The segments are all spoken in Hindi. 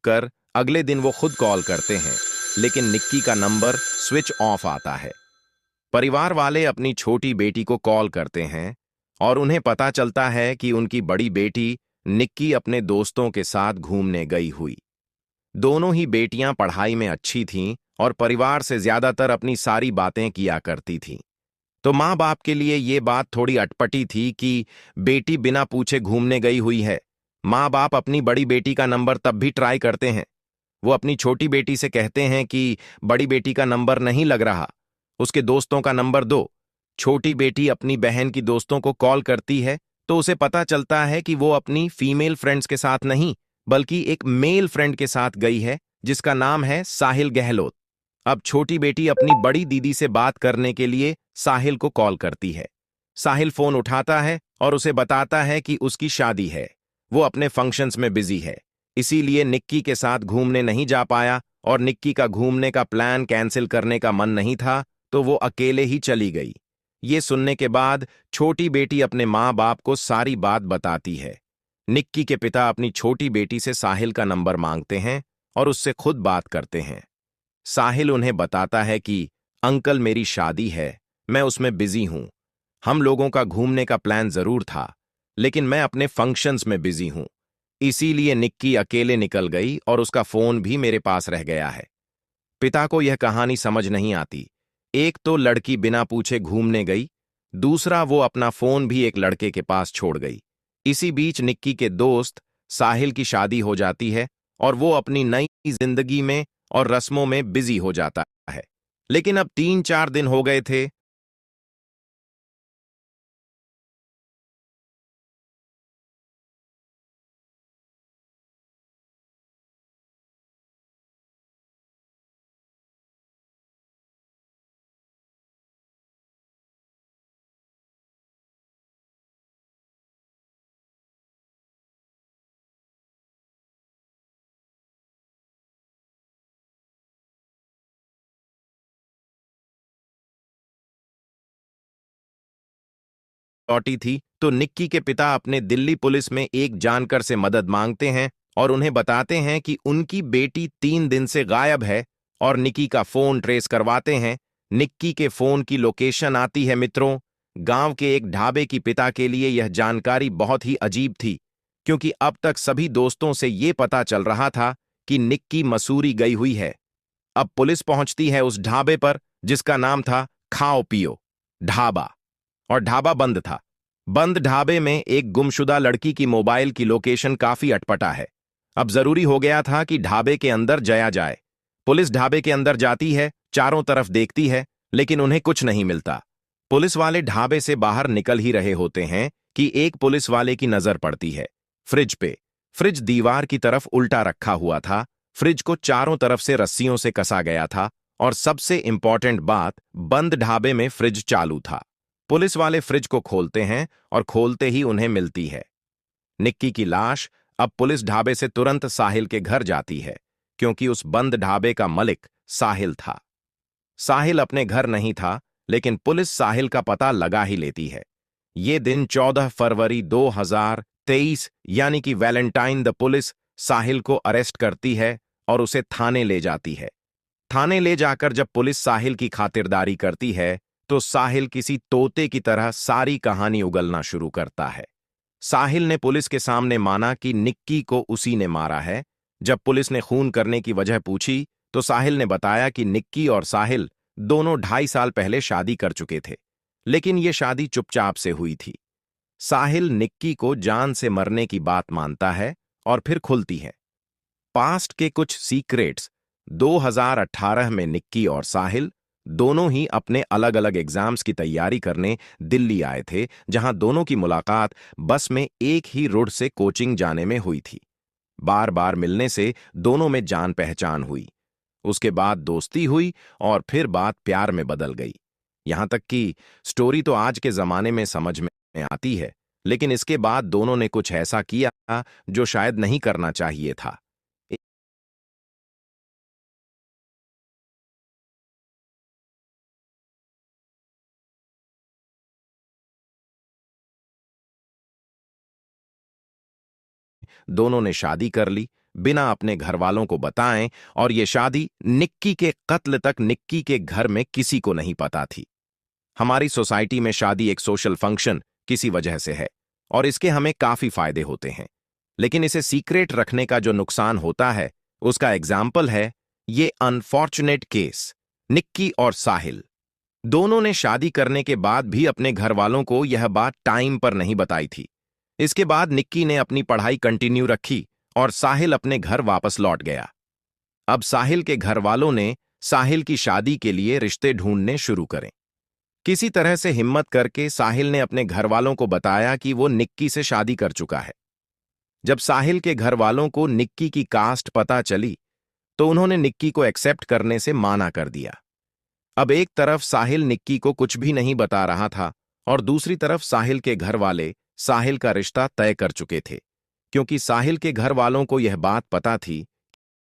कर अगले दिन वो खुद कॉल करते हैं, लेकिन निक्की का नंबर स्विच ऑफ आता है। परिवार वाले अपनी छोटी बेटी को कॉल करते हैं और उन्हें पता चलता है कि उनकी बड़ी बेटी निक्की अपने दोस्तों के साथ घूमने गई हुई। दोनों ही बेटियां पढ़ाई में अच्छी थीं और परिवार से ज्यादातर अपनी सारी बातें किया करती थीं। तो माँ बाप के लिए ये बात थोड़ी अटपटी थी कि बेटी बिना पूछे घूमने गई हुई है। माँ बाप अपनी बड़ी बेटी का नंबर तब भी ट्राई करते हैं। वो अपनी छोटी बेटी से कहते हैं कि बड़ी बेटी का नंबर नहीं लग रहा, उसके दोस्तों का नंबर दो। छोटी बेटी अपनी बहन की दोस्तों को कॉल करती है तो उसे पता चलता है कि वो अपनी फीमेल फ्रेंड्स के साथ नहीं, बल्कि एक मेल फ्रेंड के साथ गई है जिसका नाम है साहिल गहलोत। अब छोटी बेटी अपनी बड़ी दीदी से बात करने के लिए साहिल को कॉल करती है। साहिल फोन उठाता है और उसे बताता है कि उसकी शादी है, वो अपने फंक्शंस में बिजी है, इसीलिए निक्की के साथ घूमने नहीं जा पाया और निक्की का घूमने का प्लान कैंसिल करने का मन नहीं था, तो वो अकेले ही चली गई। ये सुनने के बाद छोटी बेटी अपने माँ बाप को सारी बात बताती है। निक्की के पिता अपनी छोटी बेटी से साहिल का नंबर मांगते हैं और उससे खुद बात करते हैं। साहिल उन्हें बताता है कि अंकल मेरी शादी है, मैं उसमें बिजी हूं। हम लोगों का घूमने का प्लान जरूर था, लेकिन मैं अपने फंक्शंस में बिजी हूं, इसीलिए निक्की अकेले निकल गई और उसका फोन भी मेरे पास रह गया है। पिता को यह कहानी समझ नहीं आती। एक तो लड़की बिना पूछे घूमने गई, दूसरा वो अपना फोन भी एक लड़के के पास छोड़ गई। इसी बीच निक्की के दोस्त साहिल की शादी हो जाती है और वो अपनी नई जिंदगी में और रस्मों में बिजी हो जाता है। लेकिन अब 3-4 दिन हो गए थे। लौटी थी तो निक्की के पिता अपने दिल्ली पुलिस में एक जानकर से मदद मांगते हैं और उन्हें बताते हैं कि उनकी बेटी 3 दिन से गायब है और निक्की का फोन ट्रेस करवाते हैं। निक्की के फोन की लोकेशन आती है मित्रों, गांव के एक ढाबे की। पिता के लिए यह जानकारी बहुत ही अजीब थी, क्योंकि अब तक सभी दोस्तों से ये पता चल रहा था कि निक्की मसूरी गई हुई है। अब पुलिस पहुंचती है उस ढाबे पर जिसका नाम था खाओ पियो ढाबा, और ढाबा बंद था। बंद ढाबे में एक गुमशुदा लड़की की मोबाइल की लोकेशन काफी अटपटा है। अब जरूरी हो गया था कि ढाबे के अंदर जया जाए। पुलिस ढाबे के अंदर जाती है, चारों तरफ देखती है, लेकिन उन्हें कुछ नहीं मिलता। पुलिस वाले ढाबे से बाहर निकल ही रहे होते हैं कि एक पुलिस वाले की नजर पड़ती है फ्रिज पे। फ्रिज दीवार की तरफ उल्टा रखा हुआ था, फ्रिज को चारों तरफ से रस्सियों से कसा गया था, और सबसे इंपॉर्टेंट बात, बंद ढाबे में फ्रिज चालू था। पुलिस वाले फ्रिज को खोलते हैं और खोलते ही उन्हें मिलती है निक्की की लाश। अब पुलिस ढाबे से तुरंत साहिल के घर जाती है, क्योंकि उस बंद ढाबे का मालिक साहिल था। साहिल अपने घर नहीं था, लेकिन पुलिस साहिल का पता लगा ही लेती है। ये दिन 14 फरवरी 2023 यानी कि वैलेंटाइन द पुलिस साहिल को अरेस्ट करती है और उसे थाने ले जाती है। थाने ले जाकर जब पुलिस साहिल की खातिरदारी करती है तो साहिल किसी तोते की तरह सारी कहानी उगलना शुरू करता है। साहिल ने पुलिस के सामने माना कि निक्की को उसी ने मारा है। जब पुलिस ने खून करने की वजह पूछी तो साहिल ने बताया कि निक्की और साहिल दोनों 2.5 साल पहले शादी कर चुके थे, लेकिन ये शादी चुपचाप से हुई थी। साहिल निक्की को जान से मरने की बात मानता है और फिर खुलती है पास्ट के कुछ सीक्रेट्स। 2018 में निक्की और साहिल दोनों ही अपने अलग अलग एग्जाम्स की तैयारी करने दिल्ली आए थे, जहां दोनों की मुलाकात बस में एक ही रोड से कोचिंग जाने में हुई थी। बार बार मिलने से दोनों में जान पहचान हुई, उसके बाद दोस्ती हुई और फिर बात प्यार में बदल गई। यहां तक कि स्टोरी तो आज के जमाने में समझ में आती है, लेकिन इसके बाद दोनों ने कुछ ऐसा किया जो शायद नहीं करना चाहिए था। दोनों ने शादी कर ली। बिना अपने घर वालों को बताएं, और ये शादी निक्की के कत्ल तक निक्की के घर में किसी को नहीं पता थी। हमारी सोसाइटी में शादी एक सोशल फंक्शन किसी वजह से है और इसके हमें काफी फायदे होते हैं, लेकिन इसे सीक्रेट रखने का जो नुकसान होता है उसका एग्जाम्पल है ये अनफॉर्चुनेट केस। निक्की और साहिल दोनों ने शादी करने के बाद भी अपने घर वालों को यह बात टाइम पर नहीं बताई थी। इसके बाद निक्की ने अपनी पढ़ाई कंटिन्यू रखी और साहिल अपने घर वापस लौट गया। अब साहिल के घर वालों ने साहिल की शादी के लिए रिश्ते ढूंढने शुरू करें। किसी तरह से हिम्मत करके साहिल ने अपने घर वालों को बताया कि वो निक्की से शादी कर चुका है। जब साहिल के घर वालों को निक्की की कास्ट पता चली तो उन्होंने निक्की को एक्सेप्ट करने से माना कर दिया। अब एक तरफ साहिल निक्की को कुछ भी नहीं बता रहा था और दूसरी तरफ साहिल के घर वाले साहिल का रिश्ता तय कर चुके थे, क्योंकि साहिल के घर वालों को यह बात पता थी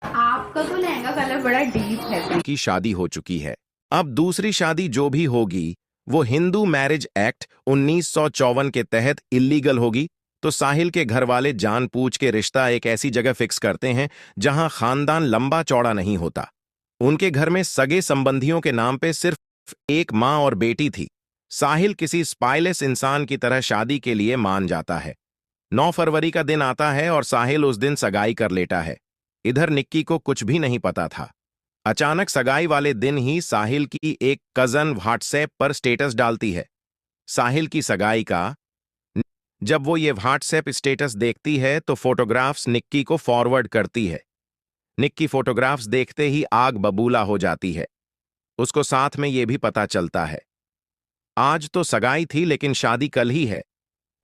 आपका तो लहंगा कलर बड़ा डीप है कि शादी हो चुकी है। अब दूसरी शादी जो भी होगी वो हिंदू मैरिज एक्ट 1954 के तहत इल्लीगल होगी। तो साहिल के घर वाले जानबूझ के रिश्ता एक ऐसी जगह फिक्स करते हैं जहां खानदान लंबा चौड़ा नहीं होता। उनके घर में सगे संबंधियों के नाम पे सिर्फ एक मां और बेटी थी। साहिल किसी स्पाइलेस इंसान की तरह शादी के लिए मान जाता है। 9 फरवरी का दिन आता है और साहिल उस दिन सगाई कर लेता है। इधर निक्की को कुछ भी नहीं पता था। अचानक सगाई वाले दिन ही साहिल की एक कजन व्हाट्सएप पर स्टेटस डालती है साहिल की सगाई का। जब वो ये व्हाट्सएप स्टेटस देखती है तो फोटोग्राफ्स निक्की को फॉरवर्ड करती है। निक्की फोटोग्राफ्स देखते ही आग बबूला हो जाती है। उसको साथ में ये भी पता चलता है आज तो सगाई थी लेकिन शादी कल ही है।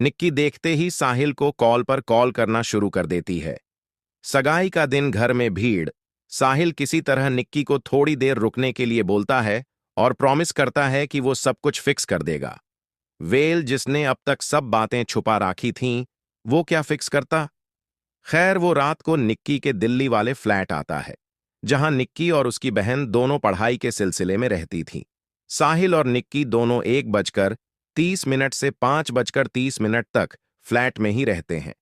निक्की देखते ही साहिल को कॉल पर कॉल करना शुरू कर देती है। सगाई का दिन घर में भीड़। साहिल किसी तरह निक्की को थोड़ी देर रुकने के लिए बोलता है और प्रॉमिस करता है कि वो सब कुछ फिक्स कर देगा। वेल जिसने अब तक सब बातें छुपा राखी थीं, वो क्या फिक्स करता। खैर वो रात को निक्की के दिल्ली वाले फ्लैट आता है जहां निक्की और उसकी बहन दोनों पढ़ाई के सिलसिले में रहती थीं। साहिल और निक्की दोनों 1:30 से 5:30 तक फ्लैट में ही रहते हैं।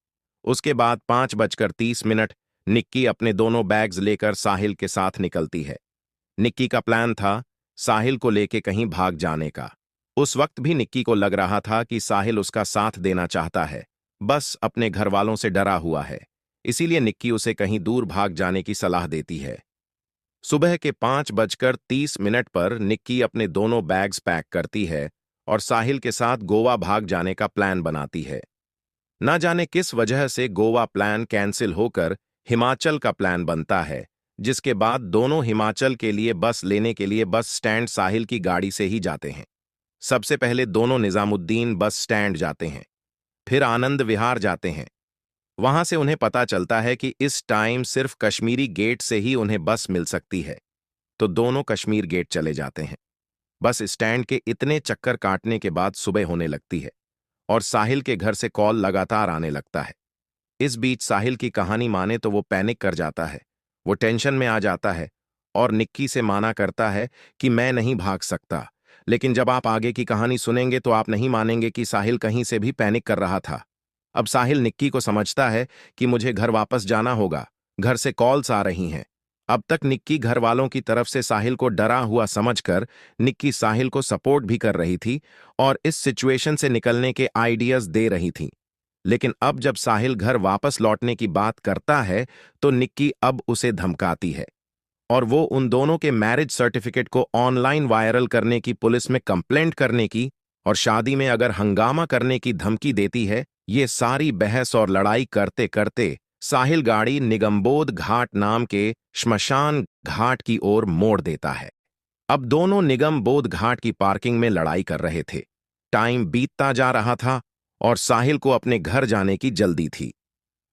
उसके बाद 5:30 निक्की अपने दोनों बैग्स लेकर साहिल के साथ निकलती है। निक्की का प्लान था साहिल को लेके कहीं भाग जाने का। उस वक्त भी निक्की को लग रहा था कि साहिल उसका साथ देना चाहता है, बस अपने घर वालों से डरा हुआ है। इसीलिए निक्की उसे कहीं दूर भाग जाने की सलाह देती है। सुबह के 5:30 पर निक्की अपने दोनों बैग्स पैक करती है और साहिल के साथ गोवा भाग जाने का प्लान बनाती है। ना जाने किस वजह से गोवा प्लान कैंसिल होकर हिमाचल का प्लान बनता है, जिसके बाद दोनों हिमाचल के लिए बस लेने के लिए बस स्टैंड साहिल की गाड़ी से ही जाते हैं। सबसे पहले दोनों निजामुद्दीन बस स्टैंड जाते हैं, फिर आनंद विहार जाते हैं। वहां से उन्हें पता चलता है कि इस टाइम सिर्फ कश्मीरी गेट से ही उन्हें बस मिल सकती है, तो दोनों कश्मीर गेट चले जाते हैं। बस स्टैंड के इतने चक्कर काटने के बाद सुबह होने लगती है और साहिल के घर से कॉल लगातार आने लगता है। इस बीच साहिल की कहानी माने तो वो पैनिक कर जाता है। वो टेंशन में आ जाता है और निक्की से माना करता है कि मैं नहीं भाग सकता। लेकिन जब आप आगे की कहानी सुनेंगे तो आप नहीं मानेंगे कि साहिल कहीं से भी पैनिक कर रहा था। अब साहिल निक्की को समझता है कि मुझे घर वापस जाना होगा, घर से कॉल्स आ रही हैं। अब तक निक्की घर वालों की तरफ से साहिल को डरा हुआ समझकर निक्की साहिल को सपोर्ट भी कर रही थी और इस सिचुएशन से निकलने के आइडियाज दे रही थी। लेकिन अब जब साहिल घर वापस लौटने की बात करता है तो निक्की अब उसे धमकाती है और वो उन दोनों के मैरिज सर्टिफिकेट को ऑनलाइन वायरल करने की, पुलिस में कंप्लेंट करने की और शादी में अगर हंगामा करने की धमकी देती है। ये सारी बहस और लड़ाई करते करते साहिल गाड़ी निगमबोध घाट नाम के श्मशान घाट की ओर मोड़ देता है। अब दोनों निगमबोध घाट की पार्किंग में लड़ाई कर रहे थे। टाइम बीतता जा रहा था और साहिल को अपने घर जाने की जल्दी थी।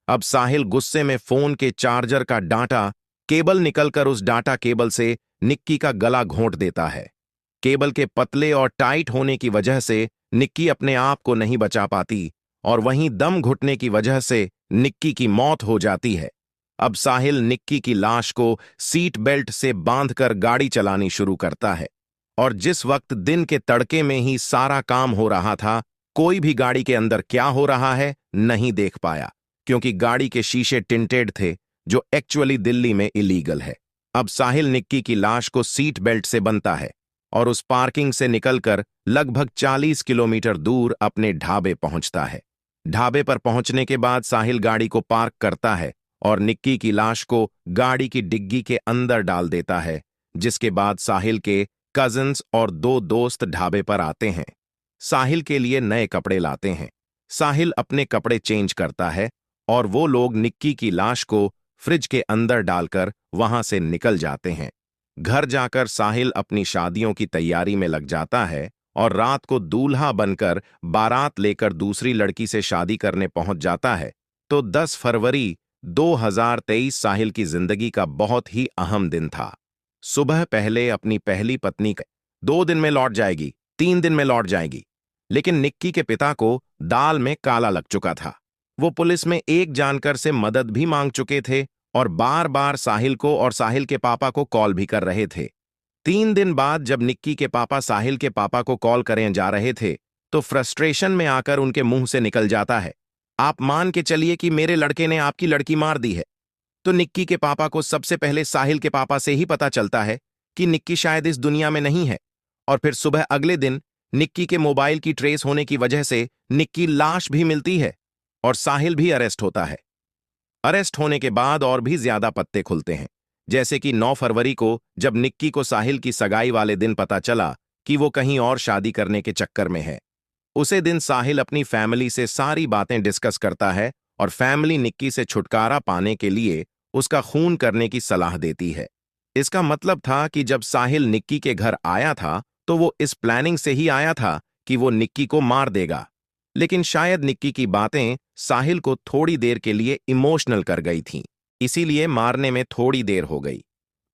अब साहिल गुस्से में फोन के चार्जर का डाटा केबल निकलकर उस डाटा केबल से निक्की का गला घोंट देता है। केबल के पतले और टाइट होने की वजह से निक्की अपने आप को नहीं बचा पाती और वहीं दम घुटने की वजह से निक्की की मौत हो जाती है। अब साहिल निक्की की लाश को सीट बेल्ट से बांधकर गाड़ी चलानी शुरू करता है और जिस वक्त दिन के तड़के में ही सारा काम हो रहा था, कोई भी गाड़ी के अंदर क्या हो रहा है नहीं देख पाया, क्योंकि गाड़ी के शीशे टिंटेड थे जो एक्चुअली दिल्ली में इलीगल है। अब साहिल निक्की की लाश को सीट बेल्ट से बंधता है और उस पार्किंग से निकलकर लगभग 40 किलोमीटर दूर अपने ढाबे पहुंचता है। ढाबे पर पहुंचने के बाद साहिल गाड़ी को पार्क करता है और निक्की की लाश को गाड़ी की डिग्गी के अंदर डाल देता है, जिसके बाद साहिल के कजिन्स और 2 दोस्त ढाबे पर आते हैं। साहिल के लिए नए कपड़े लाते हैं। साहिल अपने कपड़े चेंज करता है और वो लोग निक्की की लाश को फ्रिज के अंदर डालकर वहां से निकल जाते हैं। घर जाकर साहिल अपनी शादियों की तैयारी में लग जाता है और रात को दूल्हा बनकर बारात लेकर दूसरी लड़की से शादी करने पहुंच जाता है। तो 10 फरवरी 2023 साहिल की जिंदगी का बहुत ही अहम दिन था। सुबह पहले अपनी पहली पत्नी 2 दिन में लौट जाएगी, 3 दिन में लौट जाएगी, लेकिन निक्की के पिता को दाल में काला लग चुका था। वो पुलिस में एक जानकर से मदद भी मांग चुके थे और बार बार साहिल को और साहिल के पापा को कॉल भी कर रहे थे। 3 दिन बाद जब निक्की के पापा साहिल के पापा को कॉल करें जा रहे थे तो फ्रस्ट्रेशन में आकर उनके मुंह से निकल जाता है, आप मान के चलिए कि मेरे लड़के ने आपकी लड़की मार दी है। तो निक्की के पापा को सबसे पहले साहिल के पापा से ही पता चलता है कि निक्की शायद इस दुनिया में नहीं है, और फिर सुबह अगले दिन निक्की के मोबाइल की ट्रेस होने की वजह से निक्की लाश भी मिलती है और साहिल भी अरेस्ट होता है। अरेस्ट होने के बाद और भी ज्यादा पत्ते खुलते हैं, जैसे कि 9 फरवरी को जब निक्की को साहिल की सगाई वाले दिन पता चला कि वो कहीं और शादी करने के चक्कर में है। उसे दिन साहिल अपनी फैमिली से सारी बातें डिस्कस करता है और फैमिली निक्की से छुटकारा पाने के लिए उसका खून करने की सलाह देती है। इसका मतलब था कि जब साहिल निक्की के घर आया था तो वो इस प्लानिंग से ही आया था कि वो निक्की को मार देगा, लेकिन शायद निक्की की बातें साहिल को थोड़ी देर के लिए इमोशनल कर गई थीं, इसीलिए मारने में थोड़ी देर हो गई।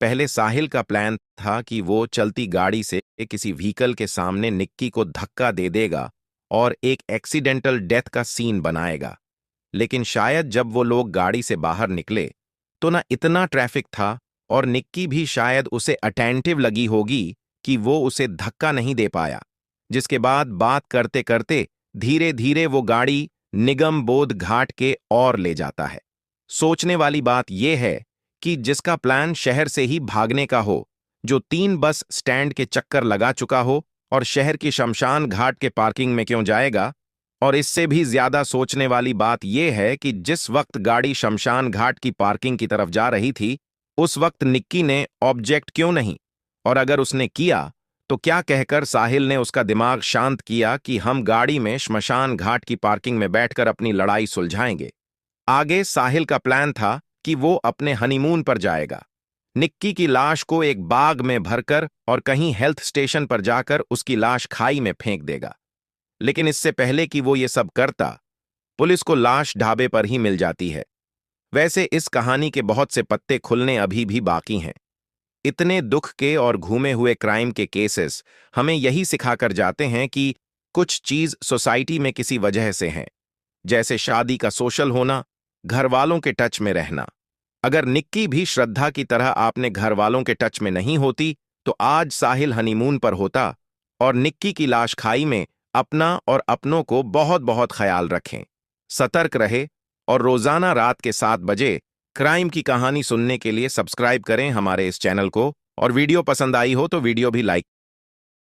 पहले साहिल का प्लान था कि वो चलती गाड़ी से किसी व्हीकल के सामने निक्की को धक्का दे देगा और एक एक्सीडेंटल डेथ का सीन बनाएगा, लेकिन शायद जब वो लोग गाड़ी से बाहर निकले तो ना इतना ट्रैफिक था और निक्की भी शायद उसे अटेंटिव लगी होगी कि वो उसे धक्का नहीं दे पाया, जिसके बाद बात करते करते धीरे धीरे वो गाड़ी निगम बोध घाट के और ले जाता है। सोचने वाली बात यह है कि जिसका प्लान शहर से ही भागने का हो, जो 3 बस स्टैंड के चक्कर लगा चुका हो और शहर की शमशान घाट के पार्किंग में क्यों जाएगा। और इससे भी ज्यादा सोचने वाली बात यह है कि जिस वक्त गाड़ी शमशान घाट की पार्किंग की तरफ जा रही थी उस वक्त निक्की ने ऑब्जेक्ट क्यों नहीं, और अगर उसने किया तो क्या कहकर साहिल ने उसका दिमाग शांत किया कि हम गाड़ी में श्मशान घाट की पार्किंग में बैठकर अपनी लड़ाई सुलझाएंगे। आगे साहिल का प्लान था कि वो अपने हनीमून पर जाएगा, निक्की की लाश को एक बाग में भरकर और कहीं हेल्थ स्टेशन पर जाकर उसकी लाश खाई में फेंक देगा। लेकिन इससे पहले कि वो ये सब करता, पुलिस को लाश ढाबे पर ही मिल जाती है। वैसे इस कहानी के बहुत से पत्ते खुलने अभी भी बाकी हैं। इतने दुख के और घूमे हुए क्राइम के केसेस हमें यही सिखाकर जाते हैं कि कुछ चीज सोसाइटी में किसी वजह से हैं, जैसे शादी का सोशल होना, घर वालों के टच में रहना। अगर निक्की भी श्रद्धा की तरह आपने घर वालों के टच में नहीं होती तो आज साहिल हनीमून पर होता। और निक्की की लाश खाई में। अपना और अपनों को बहुत बहुत ख्याल रखें, सतर्क रहे और रोजाना रात के 7 बजे क्राइम की कहानी सुनने के लिए सब्सक्राइब करें हमारे इस चैनल को। और वीडियो पसंद आई हो तो वीडियो भी लाइक